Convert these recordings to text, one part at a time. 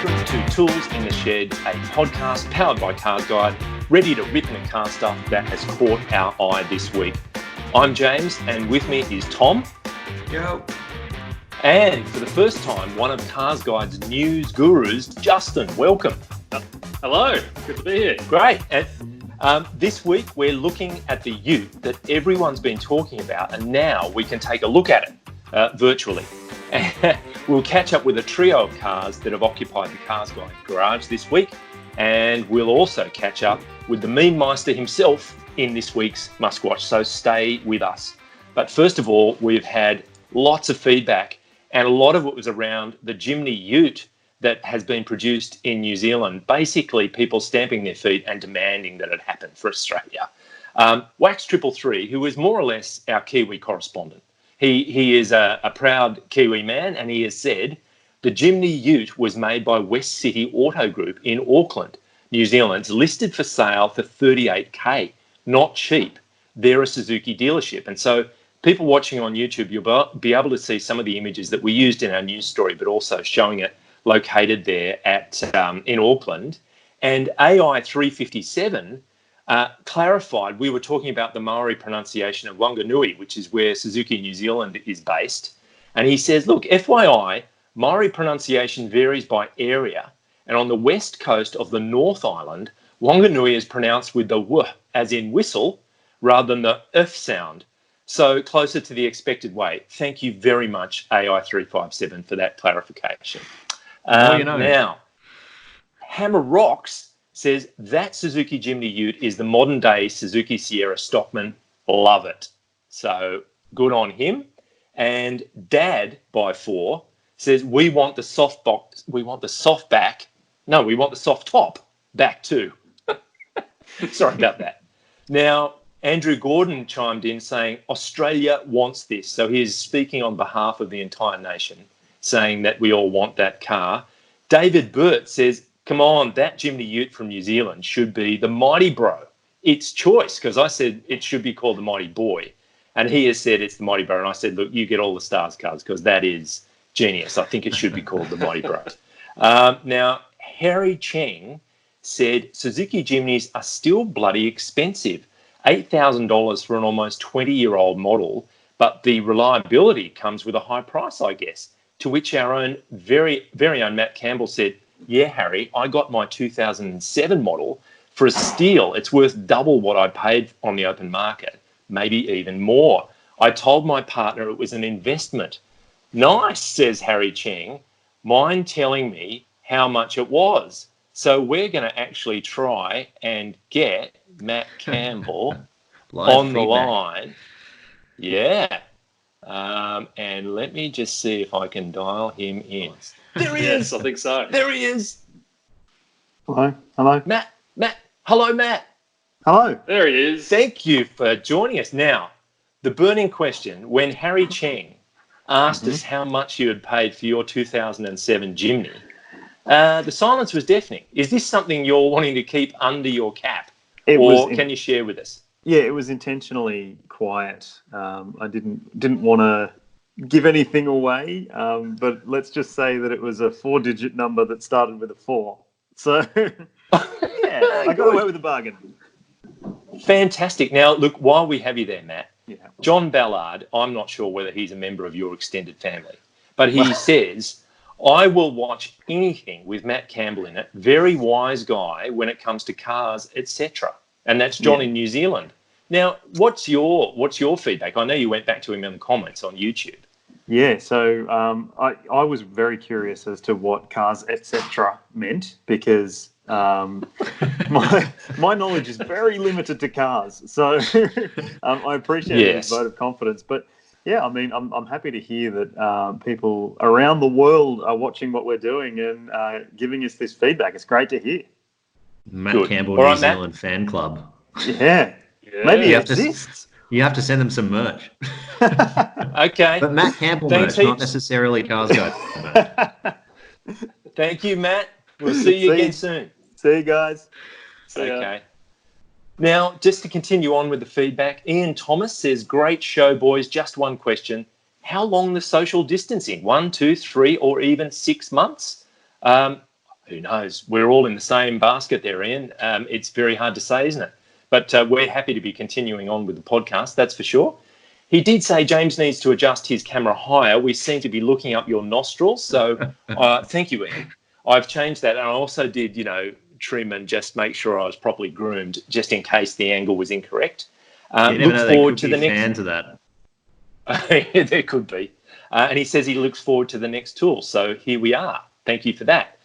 Welcome to Tools in the Shed, a podcast powered by CarsGuide, ready to rip in the car stuff that has caught our eye this week. I'm James, and with me is Tom. Yo. And for the first time, one of CarsGuide's news gurus, Justin. Welcome. Hello, good to be here. Great. And this week, we're looking at the ute that everyone's been talking about, and now we can take a look at it virtually. We'll catch up with a trio of cars that have occupied the CarsGuide garage this week, and we'll also catch up with the meme meister himself in this week's MuskWatch, so stay with us. But first of all, we've had lots of feedback, and a lot of it was around the Jimny ute that has been produced in New Zealand, basically people stamping their feet and demanding that it happen for Australia. Wax333, who is more or less our Kiwi correspondent, He is a proud Kiwi man, and he has said the Jimny ute was made by West City Auto Group in Auckland, New Zealand. It's listed for sale for $38,000. Not cheap. They're a Suzuki dealership. And so people watching on YouTube, you'll be able to see some of the images that we used in our news story, but also showing it located there at in Auckland. And AI357 clarified, we were talking about the Maori pronunciation of Wanganui, which is where Suzuki New Zealand is based. And he says, look, FYI, Maori pronunciation varies by area. And on the west coast of the North Island, Wanganui is pronounced with the w, as in whistle, rather than the f sound. So closer to the expected way. Thank you very much, AI357, for that clarification. Now, Hammer Rocks says that Suzuki Jimny ute is the modern day Suzuki Sierra Stockman. Love it. So good on him. And Dad by 4 says we want the soft box. We want the soft back. No, we want the soft top back too. Sorry about that. Now, Andrew Gordon chimed in saying Australia wants this. So he is speaking on behalf of the entire nation, saying that we all want that car. David Burt says, come on, that Jimny ute from New Zealand should be the Mighty Bro. It's choice, because I said it should be called the Mighty Boy. And he has said it's the Mighty Bro. And I said, look, you get all the stars cards, because that is genius. I think it should be called the Mighty Bro. Now, Harry Cheng said Suzuki Jimnys are still bloody expensive. $8,000 for an almost 20-year-old model, but the reliability comes with a high price, I guess. To which our own very, very own Matt Campbell said, yeah, Harry, I got my 2007 model for a steal. It's worth double what I paid on the open market, maybe even more. I told my partner it was an investment. Nice, says Harry Cheng. Mind telling me how much it was? So we're going to actually try and get Matt Campbell on the line. Yeah. And let me just see if I can dial him in. There he is. I think so. There he is. Hello. Matt. Hello, Matt. Hello. There he is. Thank you for joining us. Now, the burning question, when Harry Cheng asked us how much you had paid for your 2007 Jimny, the silence was deafening. Is this something you're wanting to keep under your cap? Can you share with us? Yeah, it was intentionally quiet. I didn't want to give anything away, but let's just say that it was a 4-digit number that started with a 4. So, yeah, I got away with a bargain. Fantastic. Now, look, while we have you there, Matt, yeah. John Ballard, I'm not sure whether he's a member of your extended family, but he says, I will watch anything with Matt Campbell in it. Very wise guy when it comes to cars, etc. And that's John in New Zealand. Now, what's your feedback? I know you went back to him in the comments on YouTube. Yeah, so I was very curious as to what cars, etc. meant, because my knowledge is very limited to cars. So I appreciate his vote of confidence. But yeah, I mean, I'm happy to hear that people around the world are watching what we're doing and giving us this feedback. It's great to hear. Matt Campbell, New Zealand fan club. Yeah. Maybe it exists. You have to send them some merch. Okay. But Matt Campbell merch, not necessarily CarsGuide. Thank you, Matt. We'll see you again soon. See you guys. Okay. Now, just to continue on with the feedback, Ian Thomas says, great show, boys. Just one question. How long the social distancing? 1, 2, 3, or even 6 months? who knows? We're all in the same basket there, Ian. It's very hard to say, isn't it? But we're happy to be continuing on with the podcast, that's for sure. He did say James needs to adjust his camera higher. We seem to be looking up your nostrils. So thank you, Ian. I've changed that. And I also did, trim and just make sure I was properly groomed just in case the angle was incorrect. Look forward to the next fans of that. There could be. And he says he looks forward to the next tool. So here we are. Thank you for that.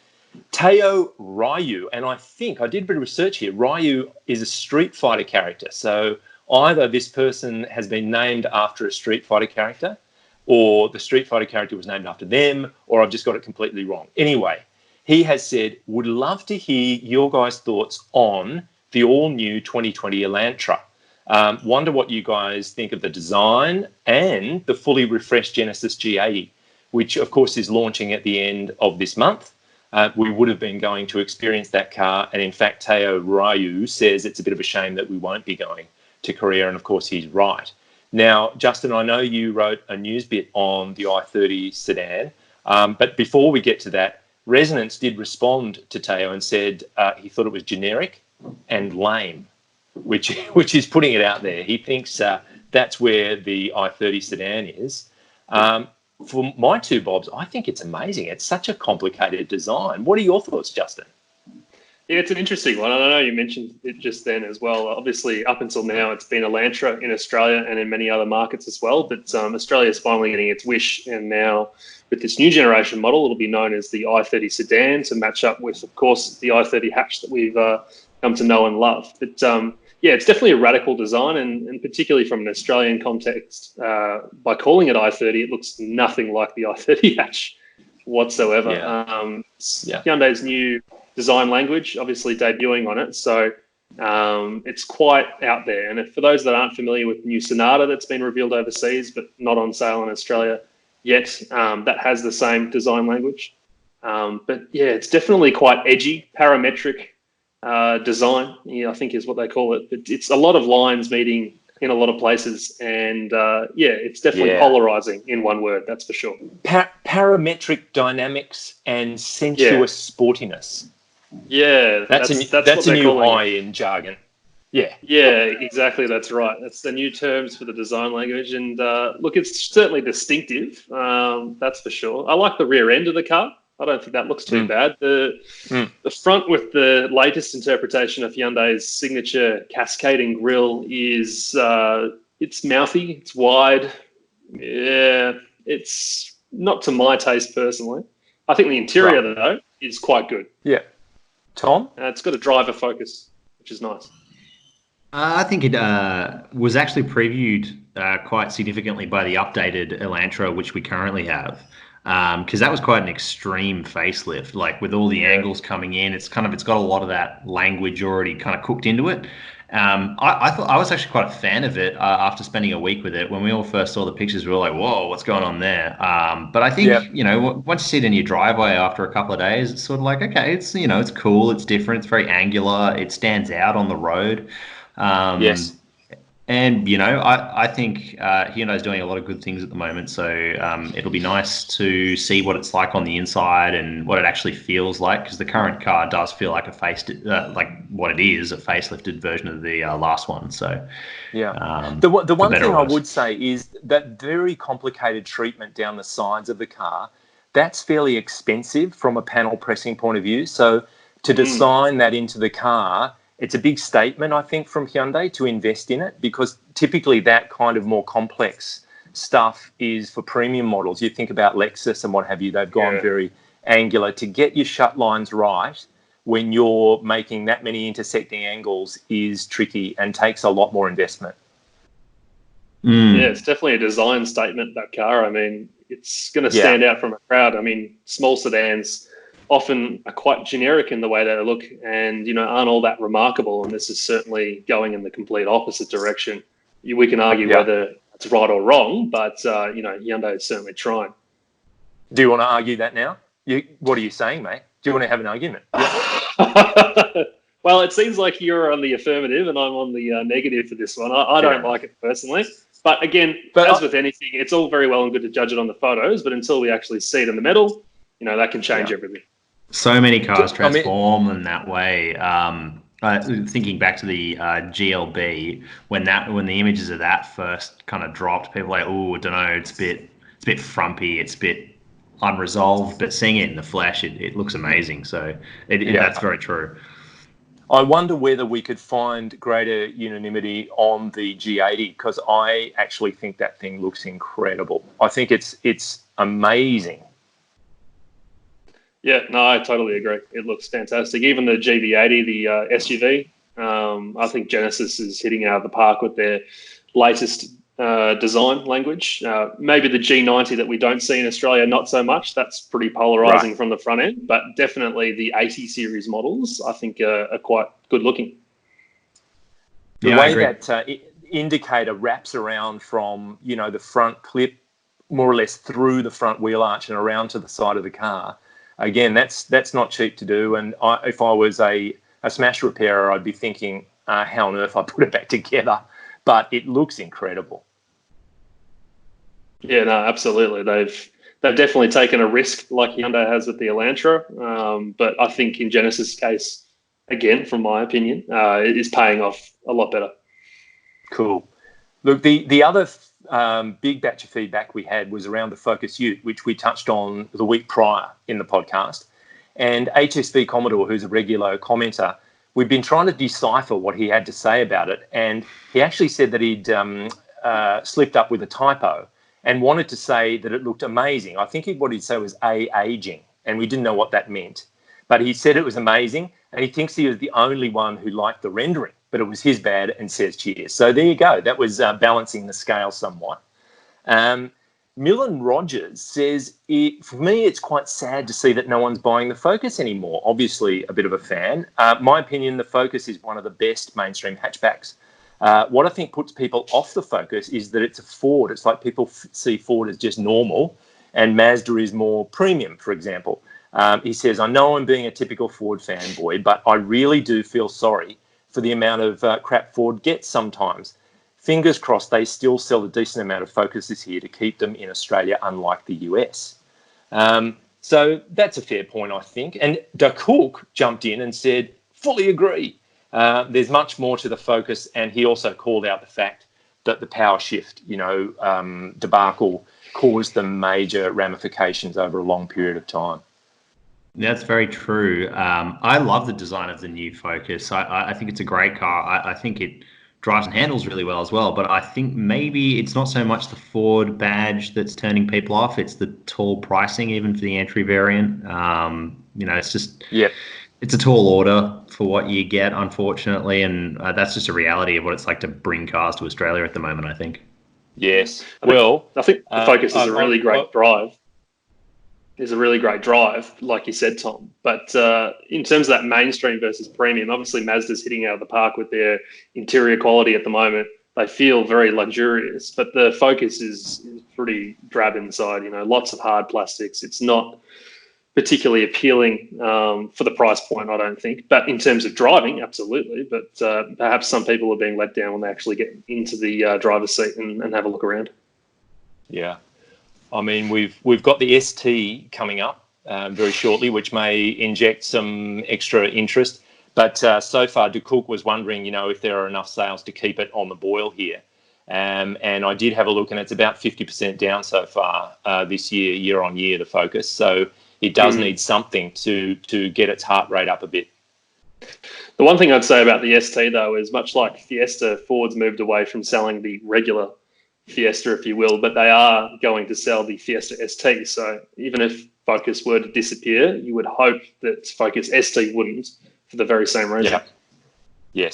Teo Ryu, and I think I did a bit of research here. Ryu is a Street Fighter character. So either this person has been named after a Street Fighter character, or the Street Fighter character was named after them, or I've just got it completely wrong. Anyway, he has said, would love to hear your guys' thoughts on the all-new 2020 Elantra. Wonder what you guys think of the design and the fully refreshed Genesis G80, which, of course, is launching at the end of this month. We would have been going to experience that car. And in fact, Teo Ryu says it's a bit of a shame that we won't be going to Korea. And of course, he's right. Now, Justin, I know you wrote a news bit on the i30 sedan. But before we get to that, Resonance did respond to Teo and said he thought it was generic and lame, which is putting it out there. He thinks that's where the i30 sedan is. For my two bobs, I think it's amazing. It's such a complicated design. What are your thoughts, Justin? Yeah, it's an interesting one. And I know you mentioned it just then as well. Obviously, up until now, it's been Elantra in Australia and in many other markets as well. But Australia is finally getting its wish. And now with this new generation model, it'll be known as the i30 sedan to match up with, of course, the i30 hatch that we've come to know and love. But yeah, it's definitely a radical design, and particularly from an Australian context, by calling it i30, it looks nothing like the i30 hatch whatsoever. Yeah. Hyundai's new design language, obviously debuting on it, so it's quite out there. And for those that aren't familiar with the new Sonata that's been revealed overseas but not on sale in Australia yet, that has the same design language. But yeah, it's definitely quite edgy, parametric design, I think is what they call it. But it's a lot of lines meeting in a lot of places, and it's definitely polarizing in one word, that's for sure. Parametric dynamics and sensuous sportiness. Yeah, that's a new high-end jargon. Yeah, exactly. That's right. That's the new terms for the design language. And look, it's certainly distinctive. That's for sure. I like the rear end of the car. I don't think that looks too bad. The front with the latest interpretation of Hyundai's signature cascading grille is it's mouthy, it's wide. Yeah, it's not to my taste personally. I think the interior though is quite good. Yeah, Tom, it's got a driver focus, which is nice. I think it was actually previewed quite significantly by the updated Elantra, which we currently have. Because that was quite an extreme facelift, like with all the angles coming in. It's got a lot of that language already kind of cooked into it. I thought I was actually quite a fan of it after spending a week with it. When we all first saw the pictures, we were like, "Whoa, what's going on there?" But I think once you see it in your driveway after a couple of days, it's sort of like, okay, it's it's cool, it's different, it's very angular, it stands out on the road. Yes. And, I think Hyundai's doing a lot of good things at the moment. So it'll be nice to see what it's like on the inside and what it actually feels like, because the current car does feel like like what it is, a facelifted version of the last one. So, the one thing I would say is that very complicated treatment down the sides of the car, that's fairly expensive from a panel pressing point of view. So to design that into the car, it's a big statement, I think, from Hyundai to invest in it, because typically that kind of more complex stuff is for premium models. You think about Lexus and what have you, they've gone very angular. To get your shut lines right when you're making that many intersecting angles is tricky and takes a lot more investment. Yeah, it's definitely a design statement, that car. I mean, it's going to stand out from a crowd. I mean, small sedans often are quite generic in the way they look and, aren't all that remarkable. And this is certainly going in the complete opposite direction. We can argue whether it's right or wrong, but, Hyundai is certainly trying. Do you want to argue that now? What are you saying, mate? Do you want to have an argument? Well, it seems like you're on the affirmative and I'm on the negative for this one. I don't like it personally. But again, as with anything, it's all very well and good to judge it on the photos, but until we actually see it in the metal, that can change everything. So many cars I mean, transform in that way. Thinking back to the GLB, when the images of that first kind of dropped, people were like, oh, I don't know, it's a bit frumpy, it's a bit unresolved. But seeing it in the flesh, it looks amazing. So that's very true. I wonder whether we could find greater unanimity on the G80, because I actually think that thing looks incredible. I think it's amazing. Yeah, no, I totally agree. It looks fantastic. Even the GV80, the SUV, I think Genesis is hitting out of the park with their latest design language. Maybe the G90 that we don't see in Australia, not so much. That's pretty polarizing from the front end, but definitely the 80 series models, I think, are quite good looking. The way that indicator wraps around from, the front clip more or less through the front wheel arch and around to the side of the car. Again, that's not cheap to do. And if I was a smash repairer, I'd be thinking, how on earth I put it back together? But it looks incredible. Yeah, no, absolutely. They've definitely taken a risk like Hyundai has with the Elantra. But I think in Genesis' case, again, from my opinion, it is paying off a lot better. Cool. Look, the other big batch of feedback we had was around the Focus Ute, which we touched on the week prior in the podcast. And HSV Commodore, who's a regular commenter, we've been trying to decipher what he had to say about it. And he actually said that he'd slipped up with a typo and wanted to say that it looked amazing. I think what he'd say was aging, and we didn't know what that meant. But he said it was amazing, and he thinks he was the only one who liked the rendering, but it was his bad, and says cheers. So there you go. That was balancing the scale somewhat. Millen Rogers says, for me, it's quite sad to see that no one's buying the Focus anymore. Obviously, a bit of a fan. My opinion, the Focus is one of the best mainstream hatchbacks. What I think puts people off the Focus is that it's a Ford. It's like people see Ford as just normal, and Mazda is more premium, for example. He says, I know I'm being a typical Ford fanboy, but I really do feel sorry for the amount of crap Ford gets sometimes. Fingers crossed they still sell a decent amount of Focuses here to keep them in Australia, unlike the US. So that's a fair point, I think. And De Cook jumped in and said, fully agree. There's much more to the Focus, and he also called out the fact that the power shift, debacle caused them major ramifications over a long period of time. That's very true. I love the design of the new Focus. I think it's a great car. I think it drives and handles really well as well. But I think maybe it's not so much the Ford badge that's turning people off. It's the tall pricing, even for the entry variant. It's just it's a tall order for what you get, unfortunately, and that's just a reality of what it's like to bring cars to Australia at the moment, I think. Yes. I think the Focus is a really great drive. Is a really great drive, like you said, Tom. But in terms of that mainstream versus premium, obviously Mazda's hitting out of the park with their interior quality at the moment. They feel very luxurious, but the Focus is pretty drab inside, lots of hard plastics. It's not particularly appealing for the price point, I don't think. But in terms of driving, absolutely. But perhaps some people are being let down when they actually get into the driver's seat and have a look around. Yeah. I mean, we've got the ST coming up very shortly, which may inject some extra interest. But so far, De Cook was wondering, if there are enough sales to keep it on the boil here. And I did have a look, and it's about 50% down so far this year on year, the Focus. So it does need something to get its heart rate up a bit. The one thing I'd say about the ST, though, is much like Fiesta, Ford's moved away from selling the regular Fiesta, if you will, but they are going to sell the Fiesta ST. So even if Focus were to disappear, you would hope that Focus ST wouldn't, for the very same reason. Yeah.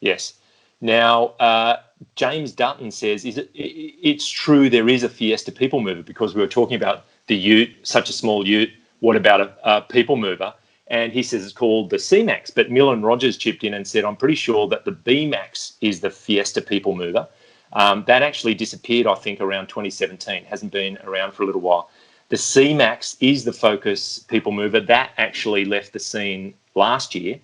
Yes. Now, James Dutton says, it's true there is a Fiesta people mover, because we were talking about the Ute, such a small Ute. What about a people mover? And he says it's called the C-Max. But Millen Rogers chipped in and said, I'm pretty sure that the B-Max is the Fiesta people mover. That actually disappeared, I think, around 2017. Hasn't been around for a little while. The C-Max is the Focus people mover. That actually left the scene last year,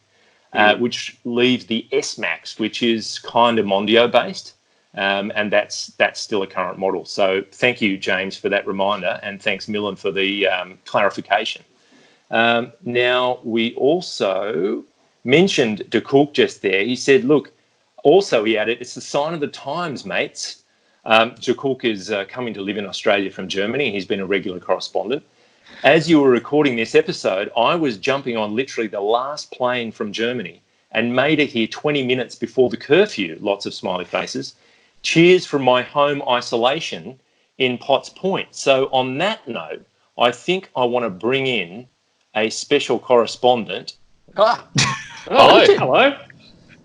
which leaves the S-Max, which is kind of Mondio based, and that's still a current model. So thank you, James, for that reminder, and thanks, Millen, for the clarification. Now, we also mentioned De Kook just there. He said, look, also he added, it's the sign of the times, mates. De Kook is coming to live in Australia from Germany. He's been a regular correspondent. As you were recording this episode, I was jumping on literally the last plane from Germany and made it here 20 minutes before the curfew. Lots of smiley faces. Cheers from my home isolation in Potts Point. So on that note, I think I want to bring in a special correspondent. Hello.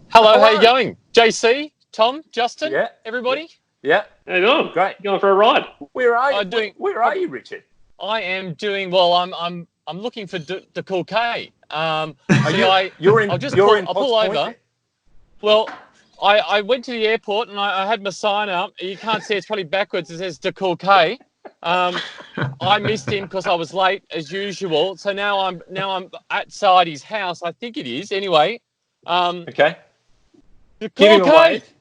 Hello, how you going? JC, Tom, Justin, everybody? Yeah. How you doing? Great. Going for a ride? Where are you? Where are you, Richard? I am doing well. I'm looking for the cool K. I'll pull over. There. Well, I went to the airport and I had my sign up. You can't see, it's probably backwards. It says the cool K. I missed him because I was late as usual. So now I'm outside his house. I think it is anyway. Okay. The Give him a cool K. wave.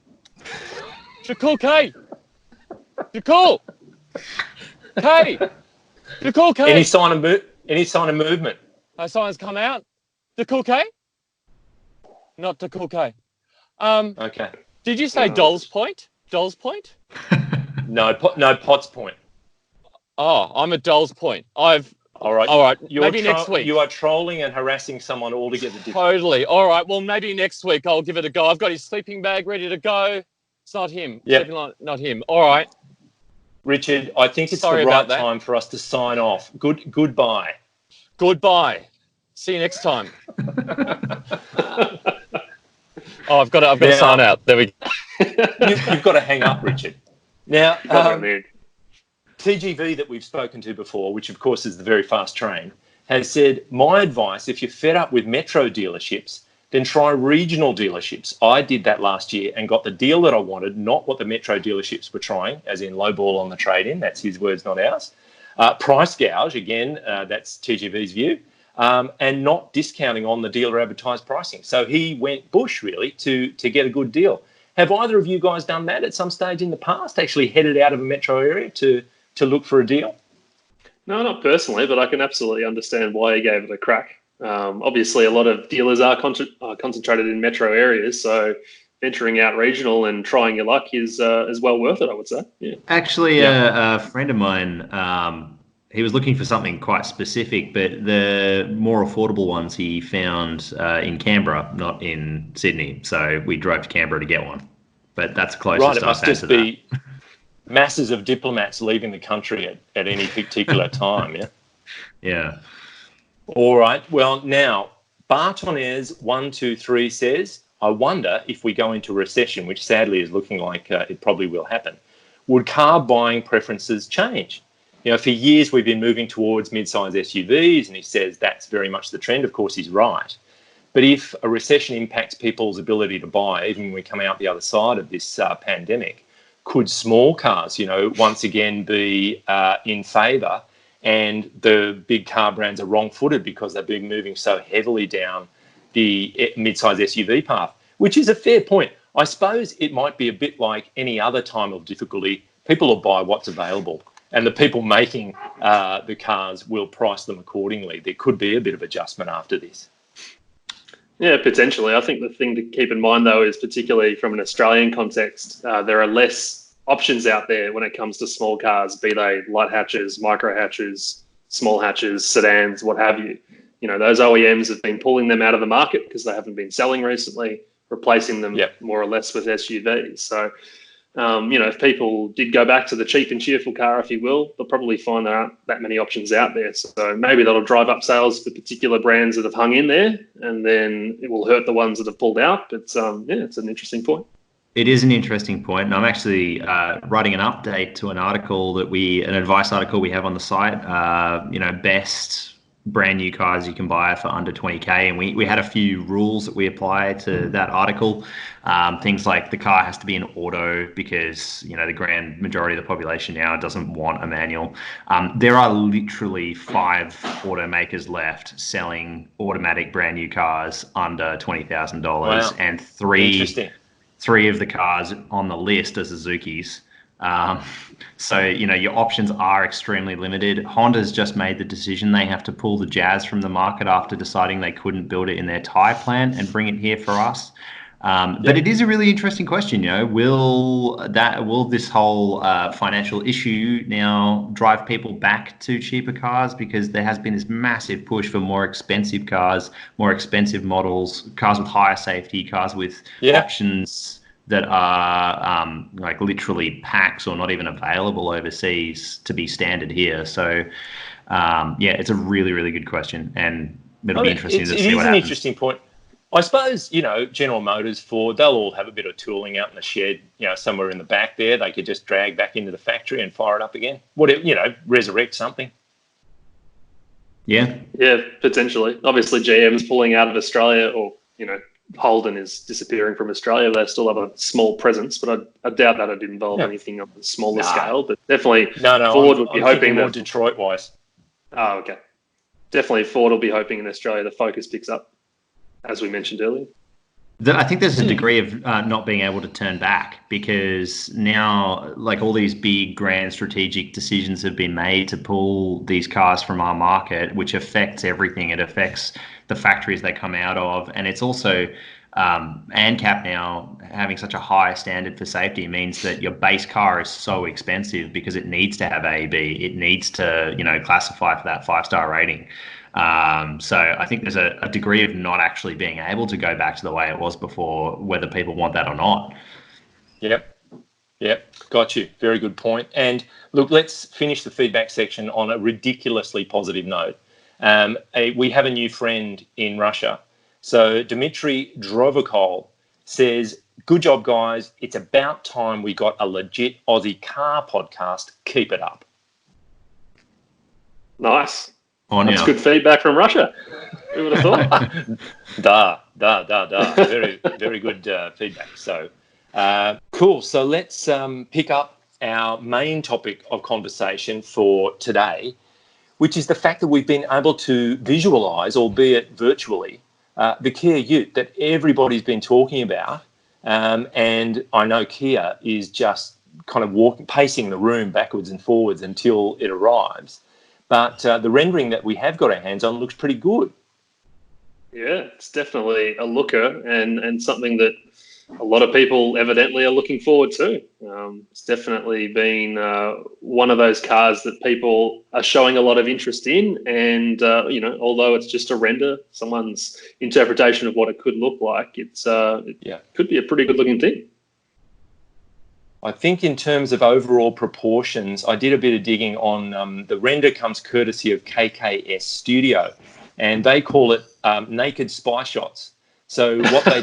The cool K. The cool K. The cool K. Any sign of movement? Someone's come out. The cool K? Not the cool K. Okay. Did you say Doll's Point? Doll's Point? No, Potts Point. Oh, I'm at Doll's Point. All right. Maybe next week. You are trolling and harassing someone altogether different. Totally. All right. Well, maybe next week I'll give it a go. I've got his sleeping bag ready to go. It's not him. Yep. Not him. All right. Richard, I think it's Sorry the right about that. time for us to sign off. Goodbye. Goodbye. See you next time. I've got to sign out. There we go. You've got to hang up, Richard. Now, TGV that we've spoken to before, which of course is the very fast train, has said, my advice, if you're fed up with metro dealerships, then try regional dealerships. I did that last year and got the deal that I wanted, not what the metro dealerships were trying, as in low ball on the trade-in. That's his words, not ours. Price gouge, again, that's TGV's view, and not discounting on the dealer advertised pricing. So he went bush, really, to get a good deal. Have either of you guys done that at some stage in the past, actually headed out of a metro area to look for a deal? No, not personally, but I can absolutely understand why he gave it a crack. Obviously, a lot of dealers are concentrated in metro areas, so venturing out regional and trying your luck is well worth it, I would say. Yeah. Actually, a friend of mine, he was looking for something quite specific, but the more affordable ones he found in Canberra, not in Sydney. So we drove to Canberra to get one. But that's closest. Right, it must just be masses of diplomats leaving the country at any particular time, yeah? Yeah. All right. Well, now, Bartonez123 says, I wonder if we go into recession, which sadly is looking like it probably will happen, would car buying preferences change? For years we've been moving towards mid-size SUVs, and he says that's very much the trend. Of course, he's right. But if a recession impacts people's ability to buy, even when we come out the other side of this pandemic, could small cars, once again be in favour? And the big car brands are wrong-footed because they've been moving so heavily down the mid-size SUV path, which is a fair point. I suppose it might be a bit like any other time of difficulty. People will buy what's available, and the people making the cars will price them accordingly. There could be a bit of adjustment after this. Yeah, potentially. I think the thing to keep in mind, though, is particularly from an Australian context, there are less options out there when it comes to small cars, be they light hatches, micro hatches, small hatches, sedans, what have you. Those OEMs have been pulling them out of the market because they haven't been selling recently, replacing them more or less with SUVs. So, if people did go back to the cheap and cheerful car, if you will, they'll probably find there aren't that many options out there. So maybe that'll drive up sales for particular brands that have hung in there, and then it will hurt the ones that have pulled out. But it's an interesting point. It is an interesting point, and I'm actually writing an update to an advice article we have on the site. Best brand new cars you can buy for under 20k, and we had a few rules that we apply to that article. Things like the car has to be an auto because the grand majority of the population now doesn't want a manual. There are literally 5 automakers left selling automatic brand new cars under $20,000, and three of the cars on the list are Suzukis. So, your options are extremely limited. Honda's just made the decision they have to pull the Jazz from the market after deciding they couldn't build it in their Thai plant and bring it here for us. But it is a really interesting question. Will this whole financial issue now drive people back to cheaper cars? Because there has been this massive push for more expensive cars, more expensive models, cars with higher safety, cars with options that are like literally packs or not even available overseas to be standard here. So it's a really, really good question, and it'll be interesting to see what happens. It is an interesting point. I suppose, General Motors, Ford, they'll all have a bit of tooling out in the shed, somewhere in the back there. They could just drag back into the factory and fire it up again. Resurrect something. Yeah. Yeah, potentially. Obviously, GM's pulling out of Australia, or, Holden is disappearing from Australia. They still have a small presence, but I doubt that it'd involve anything on a smaller scale. But definitely, Ford would be hoping more that Detroit-wise. Oh, okay. Definitely, Ford will be hoping in Australia the Focus picks up, as we mentioned earlier. I think there's a degree of not being able to turn back, because now, like, all these big, grand strategic decisions have been made to pull these cars from our market, which affects everything. It affects the factories they come out of, and it's also ANCAP now having such a high standard for safety means that your base car is so expensive because it needs to have A, B. It needs to, classify for that 5-star rating. So I think there's a degree of not actually being able to go back to the way it was before, whether people want that or not. Yep. Got you. Very good point. And look, let's finish the feedback section on a ridiculously positive note. We have a new friend in Russia. So Dmitry Drovokol says, "Good job, guys. It's about time we got a legit Aussie car podcast. Keep it up." Nice. That's good feedback from Russia. Who would have thought? Very, very good feedback. So, cool. So let's pick up our main topic of conversation for today, which is the fact that we've been able to visualise, albeit virtually, the Kia Ute that everybody's been talking about. And I know Kia is just kind of pacing the room backwards and forwards until it arrives. But the rendering that we have got our hands on looks pretty good. Yeah, it's definitely a looker, and something that a lot of people evidently are looking forward to. It's definitely been one of those cars that people are showing a lot of interest in. And, although it's just a render, someone's interpretation of what it could look like, it could be a pretty good looking thing. I think in terms of overall proportions, I did a bit of digging on the render comes courtesy of KKS Studio, and they call it naked spy shots. So what they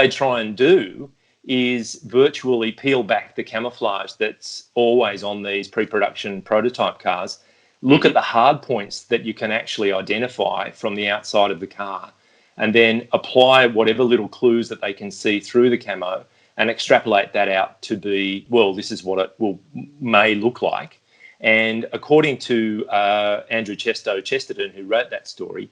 try and do is virtually peel back the camouflage that's always on these pre-production prototype cars, look at the hard points that you can actually identify from the outside of the car, and then apply whatever little clues that they can see through the camo and extrapolate that out to be, well, this is what it may look like. And according to Andrew Chesterton, who wrote that story,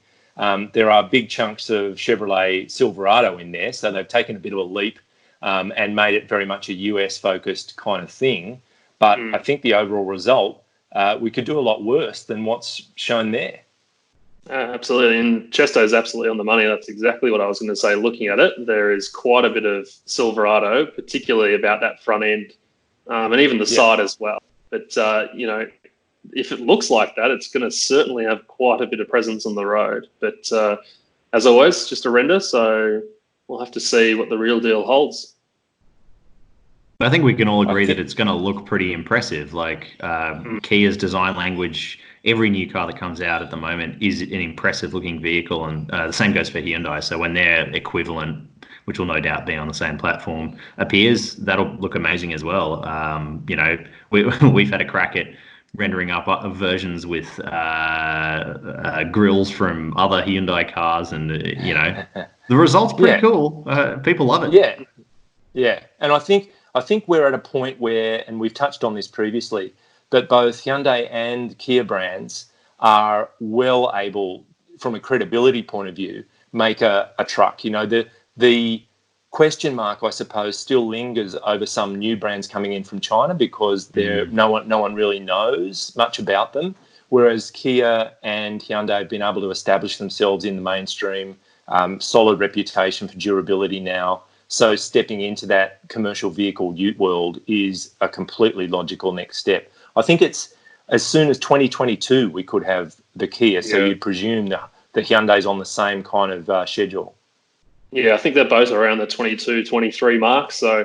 there are big chunks of Chevrolet Silverado in there. So they've taken a bit of a leap and made it very much a US-focused kind of thing. But I think the overall result, we could do a lot worse than what's shown there. Absolutely. And Chesto's absolutely on the money. That's exactly what I was going to say. Looking at it, there is quite a bit of Silverado, particularly about that front end and even the side as well. But, if it looks like that, it's going to certainly have quite a bit of presence on the road. But as always, just a render. So we'll have to see what the real deal holds. I think we can all agree that it's going to look pretty impressive. Like Kia's design language, every new car that comes out at the moment is an impressive looking vehicle, and the same goes for Hyundai. So when their equivalent, which will no doubt be on the same platform, appears, that'll look amazing as well. We've had a crack at rendering up versions with grills from other Hyundai cars, and the result's pretty cool. People love it. Yeah, and I think we're at a point where, and we've touched on this previously, that both Hyundai and Kia brands are well able, from a credibility point of view, make a truck. The question mark, I suppose, still lingers over some new brands coming in from China because no one really knows much about them. Whereas Kia and Hyundai have been able to establish themselves in the mainstream, solid reputation for durability now. So stepping into that commercial vehicle ute world is a completely logical next step. I think it's as soon as 2022 we could have the Kia. So you'd presume the Hyundai's on the same kind of schedule. Yeah, I think they're both around the 22, 23 mark. So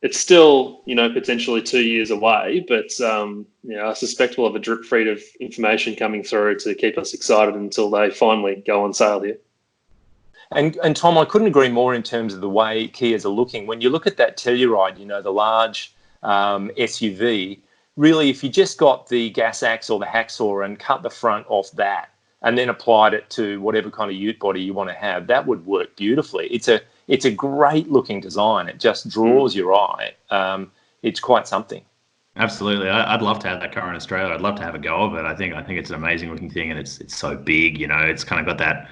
it's still, potentially 2 years away. But, I suspect we'll have a drip feed of information coming through to keep us excited until they finally go on sale here. And Tom, I couldn't agree more in terms of the way Kias are looking. When you look at that Telluride, the large SUV, really, if you just got the gas axe or the hacksaw and cut the front off that and then applied it to whatever kind of ute body you want to have, that would work beautifully. It's a great looking design. It just draws your eye. It's quite something. Absolutely. I'd love to have that car in Australia. I'd love to have a go of it. I think it's an amazing looking thing, and it's so big, it's kind of got that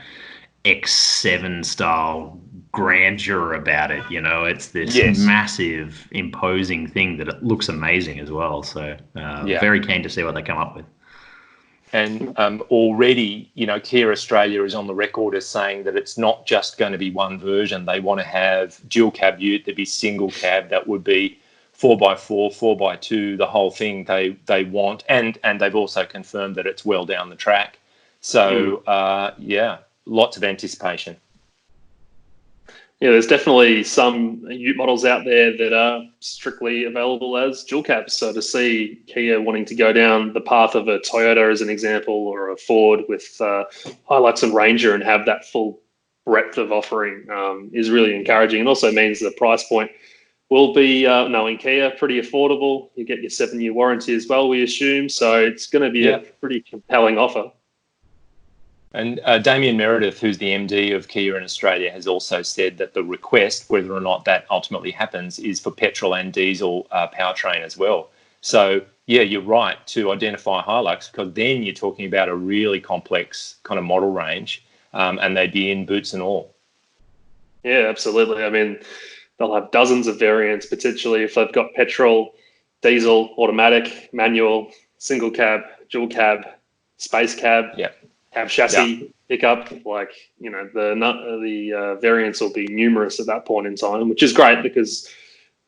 X7 style grandeur about it. It's this massive, imposing thing that it looks amazing as well. So very keen to see what they come up with. And already, Kia Australia is on the record as saying that it's not just going to be one version. They want to have dual cab ute, there'd be single cab, that would be 4x4, 4x2, the whole thing they want. And they've also confirmed that it's well down the track. So, lots of anticipation. Yeah, there's definitely some ute models out there that are strictly available as dual cabs. So to see Kia wanting to go down the path of a Toyota as an example, or a Ford with Hilux and Ranger, and have that full breadth of offering is really encouraging. And also means the price point will be, knowing Kia, pretty affordable. You get your 7-year warranty as well, we assume. So it's going to be a pretty compelling offer. And Damien Meredith, who's the MD of Kia in Australia, has also said that the request, whether or not that ultimately happens, is for petrol and diesel powertrain as well. So, you're right to identify Hilux, because then you're talking about a really complex kind of model range, and they'd be in boots and all. Yeah, absolutely. I mean, they'll have dozens of variants potentially if they've got petrol, diesel, automatic, manual, single cab, dual cab, space cab. Cab chassis pickup, the variants will be numerous at that point in time, which is great because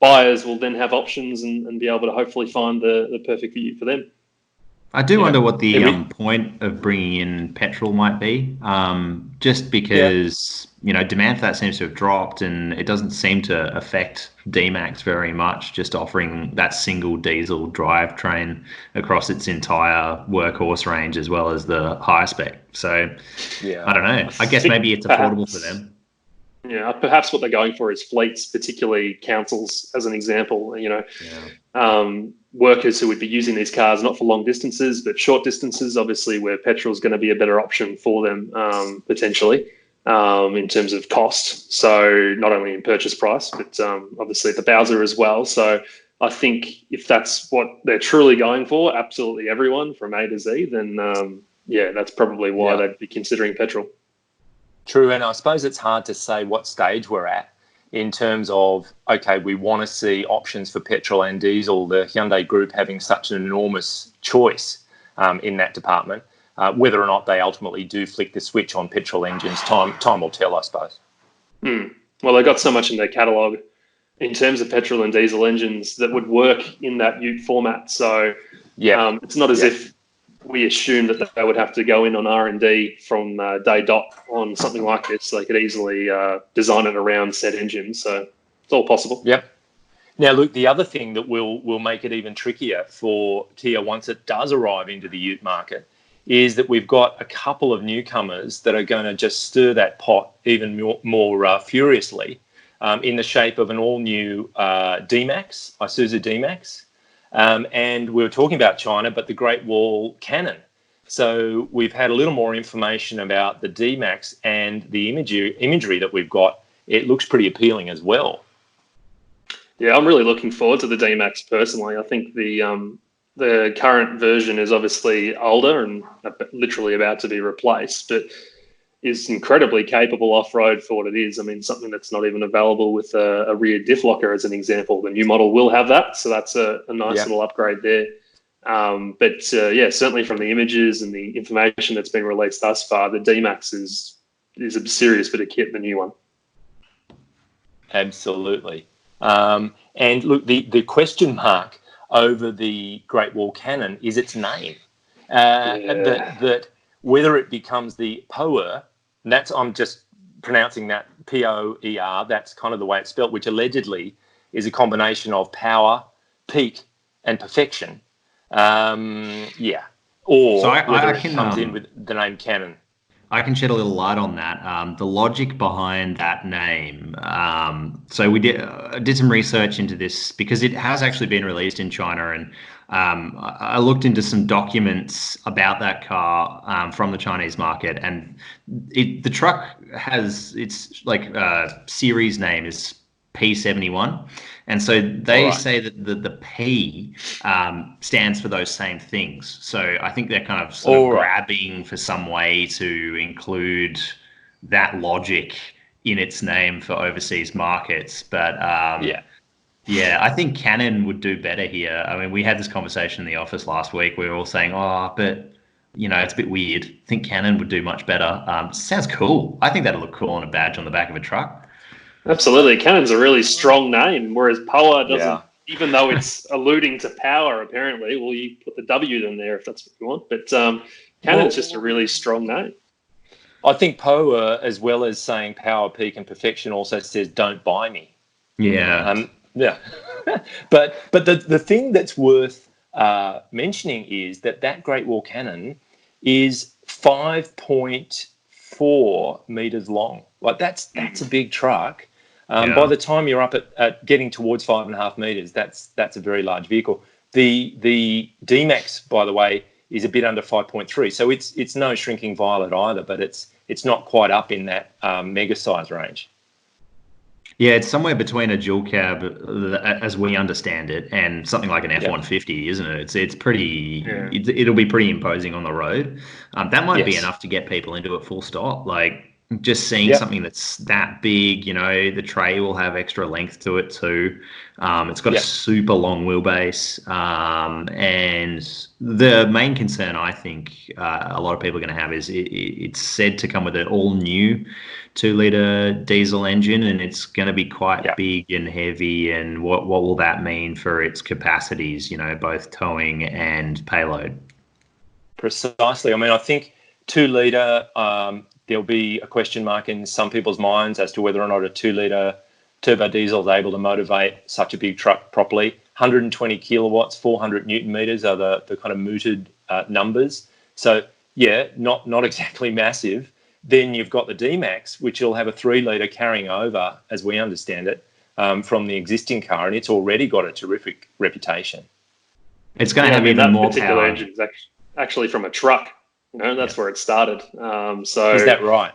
buyers will then have options and be able to hopefully find the perfect ute for them. I do wonder what the point of bringing in petrol might be, just because demand for that seems to have dropped, and it doesn't seem to affect D-Max very much, just offering that single diesel drivetrain across its entire workhorse range as well as the high spec. So I don't know. I guess maybe it's affordable for them. Yeah, perhaps what they're going for is fleets, particularly councils, as an example. Workers who would be using these cars not for long distances, but short distances, obviously, where petrol is going to be a better option for them, potentially, in terms of cost. So not only in purchase price, but obviously the Bowser as well. So I think if that's what they're truly going for, absolutely everyone from A to Z, then that's probably why they'd be considering petrol. True, and I suppose it's hard to say what stage we're at in terms of, okay, we want to see options for petrol and diesel, the Hyundai Group having such an enormous choice in that department. Whether or not they ultimately do flick the switch on petrol engines, time will tell, I suppose. Well, they've got so much in their catalogue in terms of petrol and diesel engines that would work in that ute format. So it's not as if we assume that they would have to go in on R&D from day dot on something like this. They could easily design it around said engine. So it's all possible. Yep. Now, Luke, the other thing that will make it even trickier for Kia once it does arrive into the ute market is that we've got a couple of newcomers that are going to just stir that pot even more furiously in the shape of an all-new D-Max, Isuzu D-Max. And we were talking about China, but the Great Wall Cannon. So we've had a little more information about the D-Max, and the imagery that we've got, it looks pretty appealing as well. Yeah, I'm really looking forward to the D-Max personally. I think the current version is obviously older and literally about to be replaced, but is incredibly capable off-road for what it is. I mean, something that's not even available with a rear diff locker, as an example. The new model will have that, so that's a nice little upgrade there. But certainly from the images and the information that's been released thus far, the D-Max is a serious bit of kit, the new one. Absolutely. And look, the question mark over the Great Wall Cannon is its name. That whether it becomes the POER, and that's, I'm just pronouncing that POER, that's kind of the way it's spelt, which allegedly is a combination of power, peak, and perfection. Or So whether it comes in with the name Canon. I can shed a little light on that. The logic behind that name. So we did some research into this because it has actually been released in China, and I looked into some documents about that car from the Chinese market, and the truck has its series name is P71. And so they say that the P stands for those same things. So I think they're kind of grabbing for some way to include that logic in its name for overseas markets. But I think Canon would do better here. I mean, we had this conversation in the office last week. We were all saying, but it's a bit weird. I think Canon would do much better. Sounds cool. I think that'll look cool on a badge on the back of a truck. Absolutely. Canon's a really strong name, whereas POER doesn't, even though it's alluding to power, apparently. Well, you put the W in there if that's what you want. But Canon's just a really strong name. I think POER, as well as saying power, peak, and perfection, also says don't buy me. Yeah. But the thing that's worth mentioning is that Great Wall Cannon is 5.4 meters long. Like that's a big truck. By the time you're up at getting towards 5.5 meters, that's a very large vehicle. The D-Max, by the way, is a bit under 5.3, so it's no shrinking violet either, but it's not quite up in that mega size range. Yeah, it's somewhere between a dual cab, as we understand it, and something like an F-150, isn't it? It's pretty. It'll be pretty imposing on the road. That might be enough to get people into it full stop. Like just seeing something that's that big, the tray will have extra length to it too. It's got a super long wheelbase, and the main concern I think a lot of people are going to have is it's said to come with an all new 2-liter diesel engine, and it's going to be quite big and heavy. And what will that mean for its capacities? Both towing and payload. Precisely. I mean, I think 2-liter. There'll be a question mark in some people's minds as to whether or not a 2-liter turbo diesel is able to motivate such a big truck properly. 120 kilowatts, 400 newton meters are the kind of mooted numbers. So, not exactly massive. Then you've got the D-Max, which will have a 3-liter carrying over, as we understand it, from the existing car, and it's already got a terrific reputation. It's going to have even more power. Engine is actually from a truck. That's where it started. So is that right?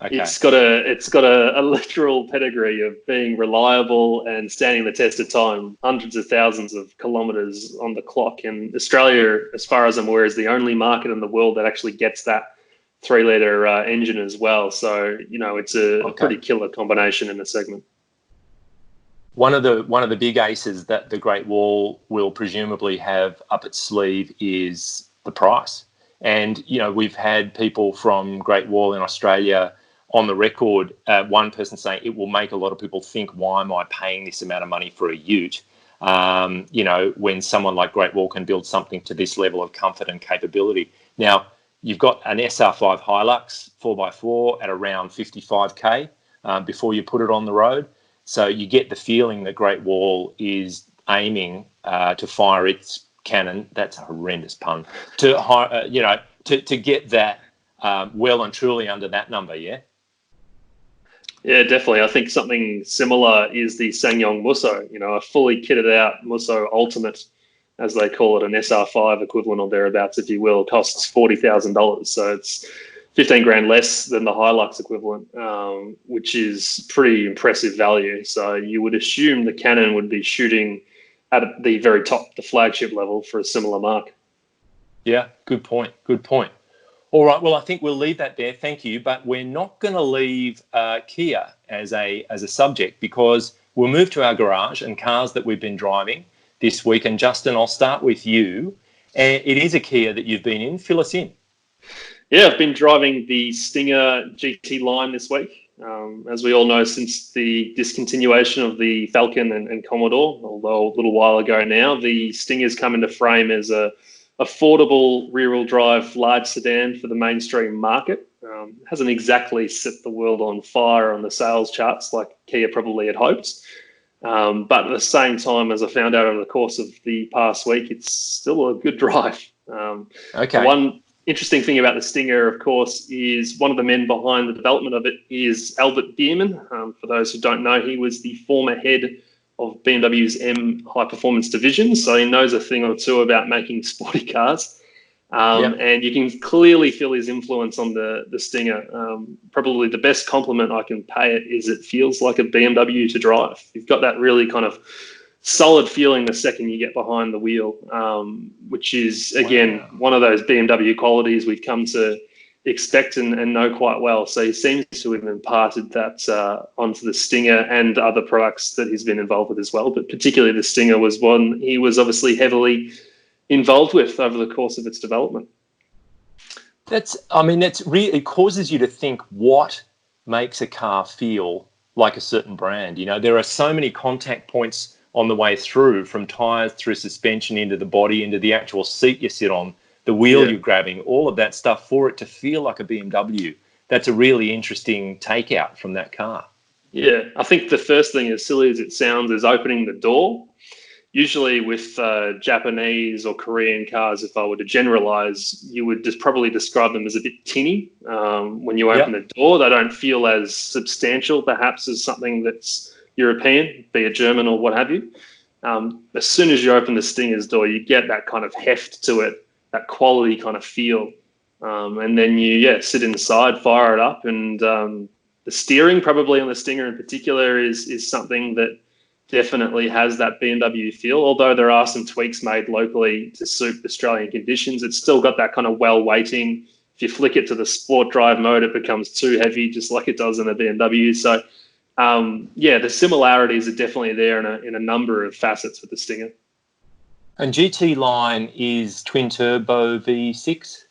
Okay. It's got a literal pedigree of being reliable and standing the test of time. Hundreds of thousands of kilometres on the clock. And Australia, as far as I'm aware, is the only market in the world that actually gets that 3-liter engine as well. So it's a pretty killer combination in the segment. One of the big aces that the Great Wall will presumably have up its sleeve is the price. And, we've had people from Great Wall in Australia on the record, one person saying it will make a lot of people think, why am I paying this amount of money for a ute? When someone like Great Wall can build something to this level of comfort and capability. Now, you've got an SR5 Hilux 4x4 at around 55K before you put it on the road. So you get the feeling that Great Wall is aiming to fire its cannon, that's a horrendous pun, to get that well and truly under that number, Yeah, definitely. I think something similar is the SsangYong Musso, a fully kitted out Musso Ultimate, as they call it, an SR5 equivalent or thereabouts, if you will, costs $40,000. So it's 15 grand less than the Hilux equivalent, which is pretty impressive value. So you would assume the Canon would be shooting at the very top, the flagship level, for a similar mark. Yeah, good point. All right. Well, I think we'll leave that there. Thank you. But we're not going to leave Kia as a subject, because we'll move to our garage and cars that we've been driving this week. And Justin, I'll start with you. And it is a Kia that you've been in. Fill us in. Yeah, I've been driving the Stinger GT line this week. As we all know, since the discontinuation of the Falcon and Commodore, although a little while ago now, the Stinger's come into frame as a affordable rear-wheel drive large sedan for the mainstream market. Hasn't exactly set the world on fire on the sales charts like Kia probably had hoped. But at the same time, as I found out over the course of the past week, it's still a good drive. Okay. One interesting thing about the Stinger, of course, is one of the men behind the development of it is Albert Biermann. For those who don't know, he was the former head of BMW's M high performance division, so he knows a thing or two about making sporty cars. And you can clearly feel his influence on the Stinger. Probably the best compliment I can pay it is it feels like a BMW to drive. You've got that really kind of solid feeling the second you get behind the wheel, which is, again, one of those BMW qualities we've come to expect and know quite well. So he seems to have imparted that onto the Stinger and other products that he's been involved with as well. But particularly the Stinger was one he was obviously heavily involved with over the course of its development. It causes you to think what makes a car feel like a certain brand. You know, there are so many contact points on the way through, from tyres through suspension into the body, into the actual seat you sit on, the wheel you're grabbing, all of that stuff for it to feel like a BMW. That's a really interesting takeout from that car. Yeah, I think the first thing, as silly as it sounds, is opening the door. Usually with Japanese or Korean cars, if I were to generalize, you would just probably describe them as a bit tinny. When you open the door, they don't feel as substantial, perhaps, as something that's European, be it German or what have you. As soon as you open the Stinger's door, you get that kind of heft to it, that quality kind of feel. And then you sit inside, fire it up, and the steering, probably on the Stinger in particular, is something that definitely has that BMW feel. Although there are some tweaks made locally to suit Australian conditions, it's still got that kind of well weighting. If you flick it to the sport drive mode, it becomes too heavy, just like it does in a BMW. So the similarities are definitely there in a number of facets with the Stinger. And GT line is twin turbo V6?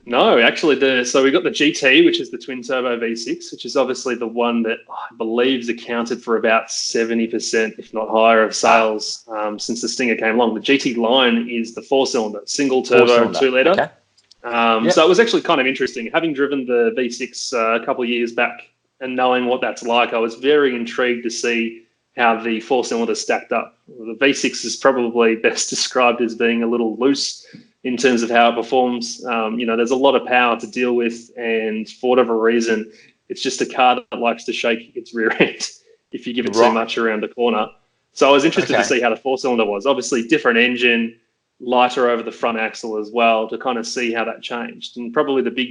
No, actually, so we got the GT, which is the twin turbo V6, which is obviously the one that I believe is accounted for about 70%, if not higher, of sales since the Stinger came along. The GT line is the four-cylinder, single turbo, 2-litre. Okay. So it was actually kind of interesting. Having driven the V6 a couple of years back and knowing what that's like, I was very intrigued to see how the four-cylinder stacked up. The V6 is probably best described as being a little loose in terms of how it performs. There's a lot of power to deal with, and for whatever reason, it's just a car that likes to shake its rear end if you give it too much around the corner. So I was interested to see how the four-cylinder was. Obviously, different engine, lighter over the front axle as well, to kind of see how that changed. And probably the big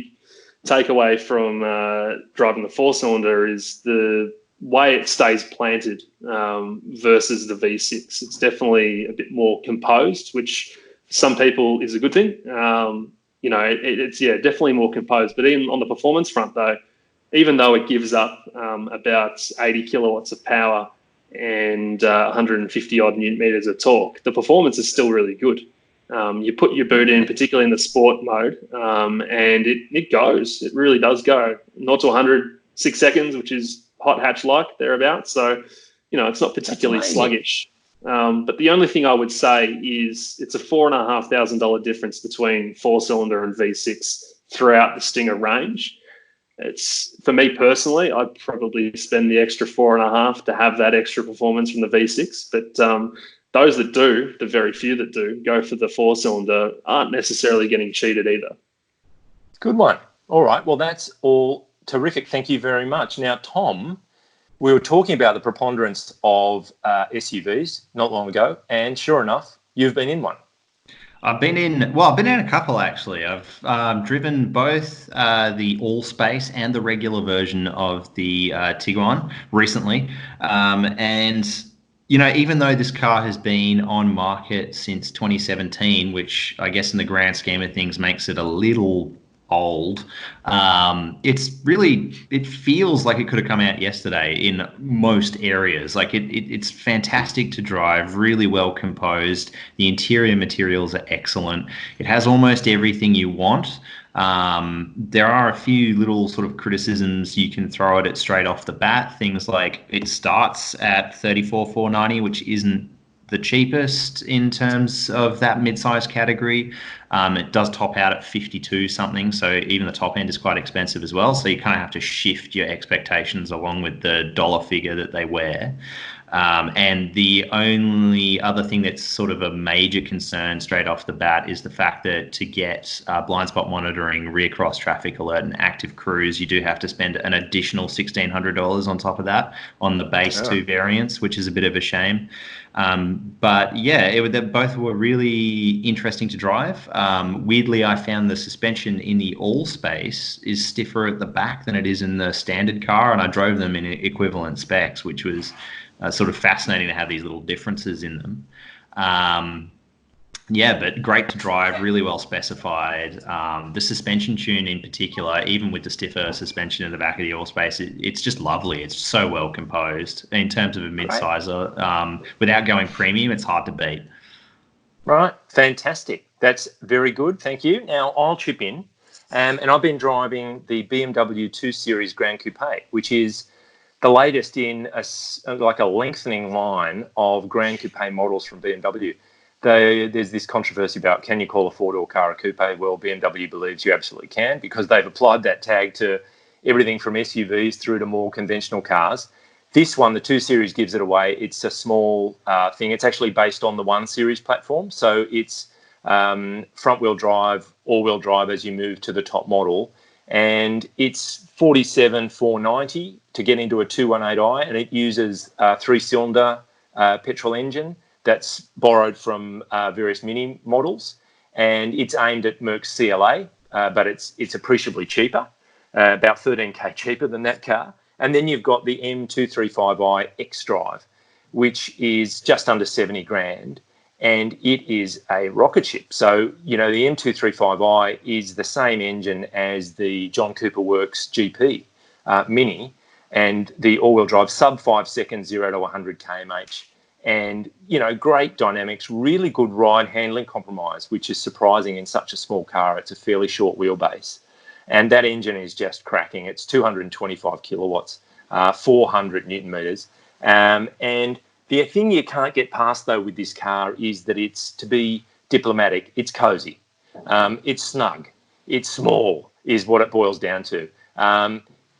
takeaway from driving the four-cylinder is the way it stays planted versus the V6. It's definitely a bit more composed, which some people is a good thing. It's definitely more composed. But even on the performance front, though, even though it gives up about 80 kilowatts of power and 150 odd newton meters of torque, the performance is still really good. You put your boot in, particularly in the sport mode, and it goes. It really does go. 0 to 100, 6 seconds, which is hot hatch like, thereabouts. So, it's not particularly sluggish. But the only thing I would say is it's a $4,500 difference between four-cylinder and V6 throughout the Stinger range. It's, for me personally, I'd probably spend the extra $4,500 to have that extra performance from the V6. But those that do, the very few that do, go for the four-cylinder aren't necessarily getting cheated either. Good one. All right. Well, that's all terrific. Thank you very much. Now, Tom, we were talking about the preponderance of SUVs not long ago, and sure enough, you've been in one. I've been in a couple, actually. I've driven both the all-space and the regular version of the Tiguan recently. And, even though this car has been on market since 2017, which I guess in the grand scheme of things makes it a little old. It feels like it could have come out yesterday in most areas. Like it's fantastic to drive, really well composed. The interior materials are excellent. It has almost everything you want. There are a few little sort of criticisms you can throw at it straight off the bat. Things like it starts at $34,490, which isn't the cheapest in terms of that mid-size category. It does top out at 52 something, so even the top end is quite expensive as well. So you kind of have to shift your expectations along with the dollar figure that they wear. And the only other thing that's sort of a major concern straight off the bat is the fact that to get blind spot monitoring, rear cross traffic alert, and active cruise, you do have to spend an additional $1,600 on top of that on the base two variants, which is a bit of a shame. But yeah, they both were really interesting to drive. Weirdly, I found the suspension in the all space is stiffer at the back than it is in the standard car, and I drove them in equivalent specs, which was sort of fascinating to have these little differences in them. Yeah, but great to drive, really well specified. The suspension tune in particular, even with the stiffer suspension in the back of the all space, it's just lovely. It's so well composed. In terms of a mid-sizer, without going premium, it's hard to beat. Right, fantastic. That's very good, thank you. Now, I'll chip in, and I've been driving the BMW 2 Series Grand Coupe, which is the latest in a lengthening line of Grand Coupe models from BMW. There's this controversy about, can you call a four-door car a coupe? Well, BMW believes you absolutely can, because they've applied that tag to everything from SUVs through to more conventional cars. This one, the 2 Series, gives it away. It's a small thing. It's actually based on the 1 Series platform. So it's front-wheel drive, all-wheel drive as you move to the top model. And it's $47,490 to get into a 218i, and it uses a 3-cylinder petrol engine that's borrowed from various Mini models, and it's aimed at Merc's CLA, but it's appreciably cheaper, about 13k cheaper than that car. And then you've got the M235i X-Drive, which is just under 70 grand, and it is a rocket ship. So, you know, the M235i is the same engine as the John Cooper Works GP Mini, and the all-wheel drive sub 5 seconds, 0 to 100 kmh. And, you know, great dynamics, really good ride handling compromise, which is surprising in such a small car. It's a fairly short wheelbase. And that engine is just cracking. It's 225 kilowatts, 400 Newton meters. And the thing you can't get past, though, with this car is that it's, to be diplomatic, it's cozy. It's snug. It's small, is what it boils down to.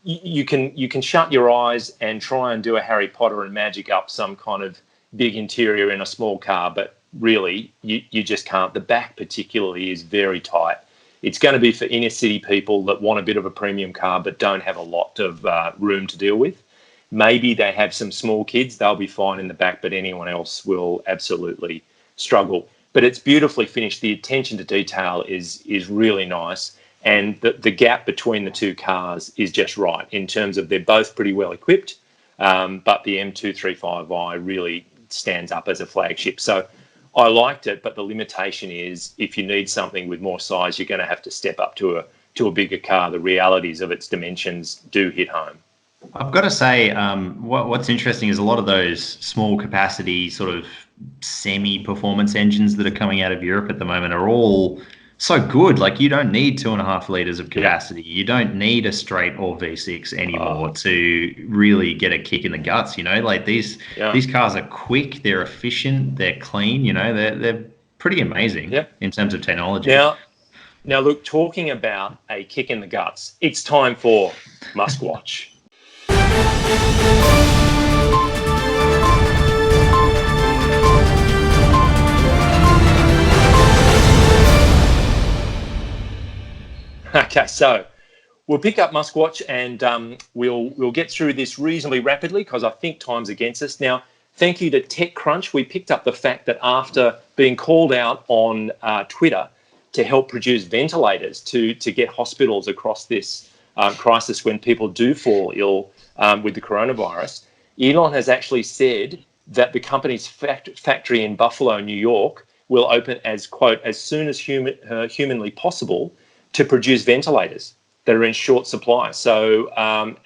You can shut your eyes and try and do a Harry Potter and magic up some kind of big interior in a small car, but really you just can't. The back particularly is very tight. It's going to be for inner city people that want a bit of a premium car but don't have a lot of room to deal with. Maybe they have some small kids, they'll be fine in the back, but anyone else will absolutely struggle. But it's beautifully finished. The attention to detail is really nice, and the gap between the two cars is just right in terms of they're both pretty well equipped, but the M235i really stands up as a flagship. So I liked it, but the limitation is if you need something with more size, you're going to have to step up to a bigger car. The realities of its dimensions do hit home. I've got to say, what's interesting is a lot of those small capacity sort of semi-performance engines that are coming out of Europe at the moment are all so good. Like, you don't need 2.5 liters of capacity. You don't need a straight or V6 anymore to really get a kick in the guts. You know, like these cars are quick, they're efficient, they're clean. You know, they're pretty amazing in terms of technology. Now, look, talking about a kick in the guts, it's time for MuskWatch. Okay, so we'll pick up MuskWatch and we'll get through this reasonably rapidly because I think time's against us. Now, thank you to TechCrunch. We picked up the fact that after being called out on Twitter to help produce ventilators to get hospitals across this crisis when people do fall ill with the coronavirus, Elon has actually said that the company's factory in Buffalo, New York, will open as, quote, as soon as humanly possible to produce ventilators that are in short supply. So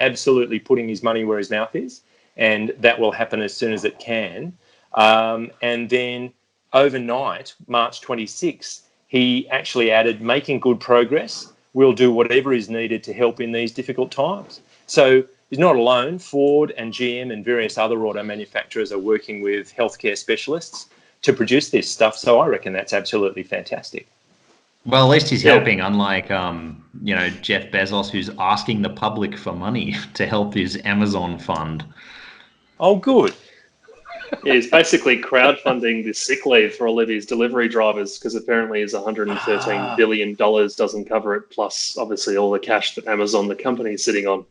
absolutely putting his money where his mouth is, and that will happen as soon as it can. And then overnight, March 26th, he actually added, making good progress. We'll do whatever is needed to help in these difficult times. So he's not alone. Ford and GM and various other auto manufacturers are working with healthcare specialists to produce this stuff. So I reckon that's absolutely fantastic. Well, at least he's helping, unlike Jeff Bezos, who's asking the public for money to help his Amazon fund. Oh, good. Yeah, he's basically crowdfunding this sick leave for all of his delivery drivers, because apparently his $113 billion doesn't cover it, plus obviously all the cash that Amazon, the company, is sitting on.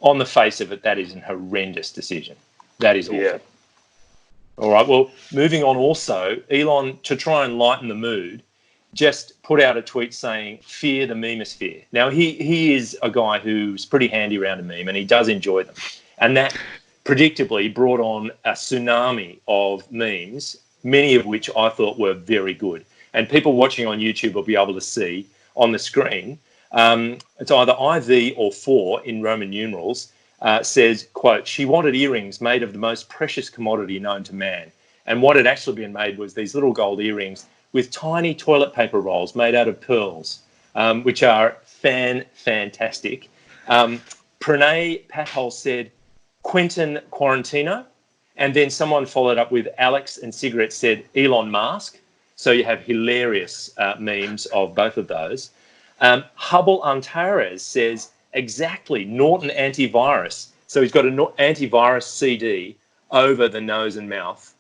On the face of it, that is an horrendous decision. That is awful. Yeah. All right, well, moving on also, Elon, to try and lighten the mood, just put out a tweet saying, fear the memosphere. Now, he is a guy who's pretty handy around a meme, and he does enjoy them. And that predictably brought on a tsunami of memes, many of which I thought were very good. And people watching on YouTube will be able to see on the screen, it's either IV or 4 in Roman numerals, says, quote, she wanted earrings made of the most precious commodity known to man. And what had actually been made was these little gold earrings with tiny toilet paper rolls made out of pearls, which are fantastic. Pranay Patel said, Quentin Quarantino. And then someone followed up with Alex and Cigarette said, Elon Musk. So you have hilarious memes of both of those. Hubble Antares says, exactly, Norton antivirus. So he's got an antivirus CD over the nose and mouth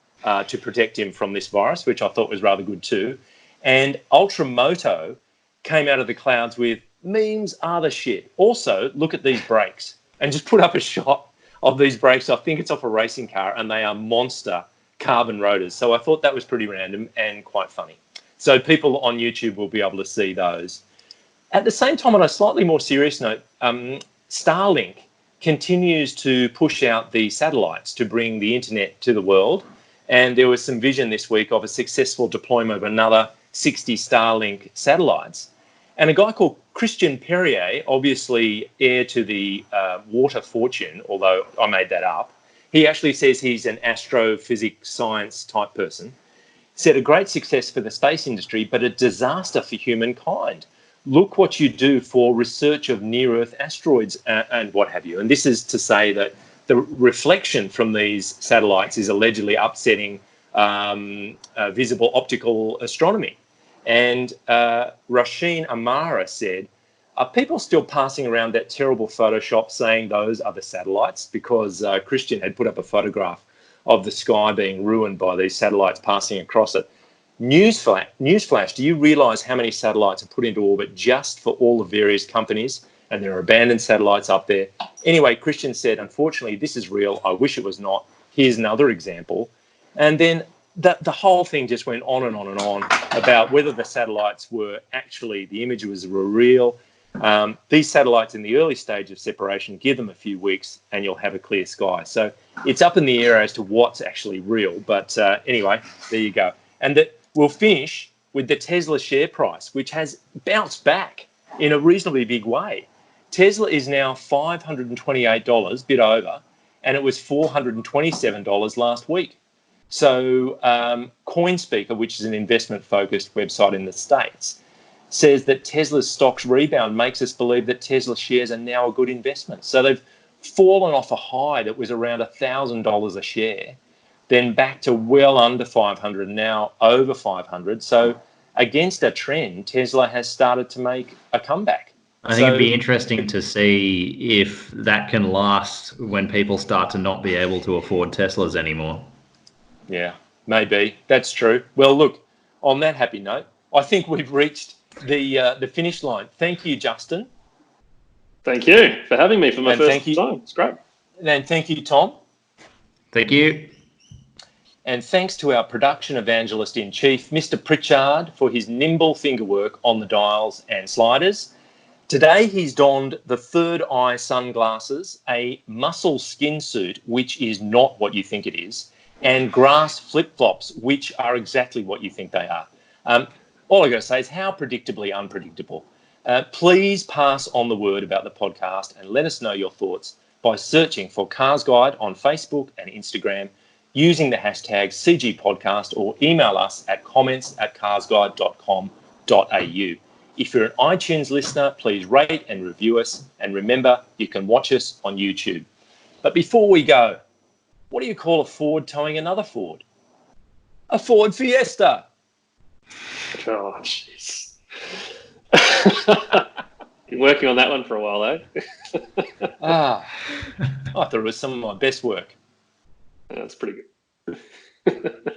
to protect him from this virus, which I thought was rather good too. And Ultramoto came out of the clouds with, memes are the shit. Also, look at these brakes. And just put up a shot of these brakes. I think it's off a racing car, and they are monster carbon rotors. So I thought that was pretty random and quite funny. So people on YouTube will be able to see those. At the same time, on a slightly more serious note, Starlink continues to push out the satellites to bring the internet to the world. And there was some vision this week of a successful deployment of another 60 Starlink satellites. And a guy called Christian Perrier, obviously heir to the water fortune, although I made that up, he actually says he's an astrophysics science type person, said a great success for the space industry, but a disaster for humankind. Look what you do for research of near-Earth asteroids and what have you. And this is to say that the reflection from these satellites is allegedly upsetting visible optical astronomy. And Rasheen Amara said, are people still passing around that terrible Photoshop saying those are the satellites? Because Christian had put up a photograph of the sky being ruined by these satellites passing across it. Newsflash, do you realise how many satellites are put into orbit just for all the various companies? And there are abandoned satellites up there. Anyway, Christian said, unfortunately, this is real. I wish it was not. Here's another example. And then the whole thing just went on and on and on about whether the satellites were actually, the images were real. These satellites in the early stage of separation, give them a few weeks and you'll have a clear sky. So it's up in the air as to what's actually real. But anyway, there you go. And we'll finish with the Tesla share price, which has bounced back in a reasonably big way. Tesla is now $528, bit over, and it was $427 last week. So CoinSpeaker, which is an investment-focused website in the States, says that Tesla's stocks rebound makes us believe that Tesla shares are now a good investment. So they've fallen off a high that was around $1,000 a share, then back to well under 500, now over 500. So against a trend, Tesla has started to make a comeback. I think it'd be interesting to see if that can last when people start to not be able to afford Teslas anymore. Yeah, maybe. That's true. Well, look, on that happy note, I think we've reached the finish line. Thank you, Justin. Thank you for having me for my first time. It's great. And thank you, Tom. Thank you. And thanks to our production evangelist in chief, Mr. Pritchard, for his nimble fingerwork on the dials and sliders. Today, he's donned the third eye sunglasses, a muscle skin suit, which is not what you think it is, and grass flip-flops, which are exactly what you think they are. All I got to say is how predictably unpredictable. Please pass on the word about the podcast and let us know your thoughts by searching for CarsGuide on Facebook and Instagram, using the hashtag CGPodcast, or email us at comments@carsguide.com.au. If you're an iTunes listener, please rate and review us. And remember, you can watch us on YouTube. But before we go, what do you call a Ford towing another Ford? A Ford Fiesta. Oh, jeez. Been working on that one for a while, eh? I thought it was some of my best work. That's pretty good.